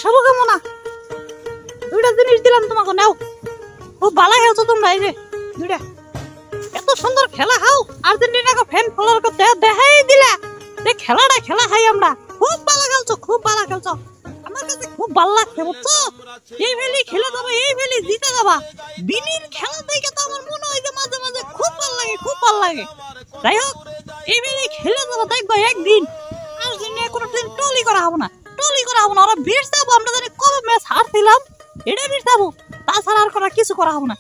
শুভকামনা। দুইটা জিনিস দিলাম তোমাকে, নাও। খুব ভালো খেলছো তোমরা, এই যে দুইটা। এত সুন্দর খেলা হাও, আর্জেন্টিনাকে ফ্যান ফলোয়ার করতে দেখাই দিলা যে খেলা হাই আমরা। খুব ভালো খেলছো, খুব ভালো খেলছো। আমার কাছে খুব ভালো লাগছে, বুঝছো? এই ভেলি খেলে যাবো, এই ভেলি জিতে যাবা। বিনির খেলা দেখে তো আমার মনে হয় যে মাঝে মাঝে খুব ভালো লাগে, খুব ভালো লাগে। যাই হোক, এই ভেলি খেলে যাবো, দেখবো একদিন আর্জেন্টিনা কোনো দিন টলি করা হবো না, টলি করা হবো না। ওরা বেশ যাবো, আমরা জানি কবে ম্যাচ হারছিলাম, এটা বেশ যাবো। তাছাড়া আর করা কিছু করা হবো না।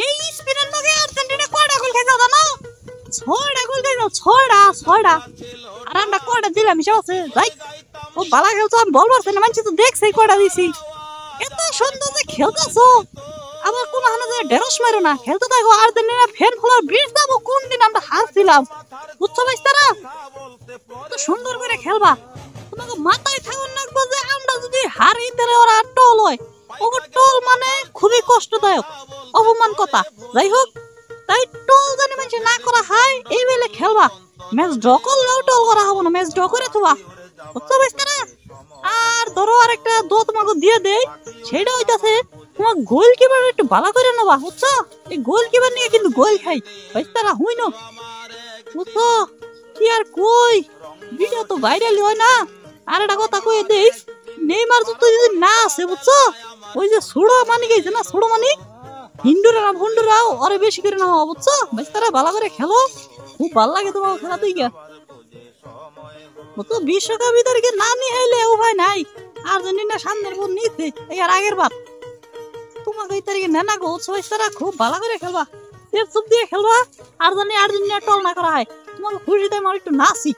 এই স্পেনের লগে আর্জেন্টিনা কয়টা গোল খেয়েছে জানো? 6টা গোল খেয়েছে, 6টা। আর আমরা কয়টা দিলাম হিসাব আছে? যাই, ও ভালো খেলছো, আমি বলবো না, মানুষ তো দেখছে কয়টা দিছি। এত সুন্দর যে খেলতেছো, আবার কোন হানা যায় ঢেরস মারো না, খেলতে থাকো। আর্জেন্টিনা ফ্যান ফলোয়ার বেশ যাবো, কোন দিন আমরা হারছিলাম, বুঝছো ভাইস্তারা? তো সুন্দর করে খেলবা। তোমাকে মাথায় থাকুন রাখবো যে আমরা যদি হারি তাহলে ওরা টোল হয়। ওকে টোল মানে খুবই কষ্টদায়ক, অপমান কথা। যাই হোক, তাই টোল জানি মানুষ না করা হয়, এই বেলে খেলবা। ম্যাচ ড্র করলেও টোল করা হবো না, ম্যাচ ড্র করে থোবা, বুঝছো ভাইস্তারা? আর ধরো আরেকটা দো তোমাকে দিয়ে দেই, সেটা হইতাছে তোমার গোলকিপার একটু ভালো করে নেবা, বুঝছো? এই গোলকিপার নিয়ে কিন্তু গোল খাই ভাইস্তারা, হুইনো, বুঝছো? কি আর কই, ভিডিও তো ভাইরাল হয় না। আর একটা কথা কই দেই, নেইমার তো যদি না আছে, বুঝছো? ওই যে সুড়ো মানি গেছে না, সুড়ো মানি হিন্দুরাও আরে বেশি করে নাও, বুঝছো? ভাইস্তারা ভালো করে খেলো, খুব ভালো লাগে তোমার খেলা দিকে। তো বিশ্বকাপ ভিতরে না নিয়ে হইলে উপায় নাই। আর্জেন্টিনা সামনের বোন নিতে এর আগের বার তোমাকে এই তারিখে নেনা গো, ভাইস্তারা খুব ভালো করে খেলবা, চুপ দিয়ে খেলবা। আর জানি আর্জেন্টিনা টল না করা হয়, তোমাকে খুশিতে আমার একটু নাচি।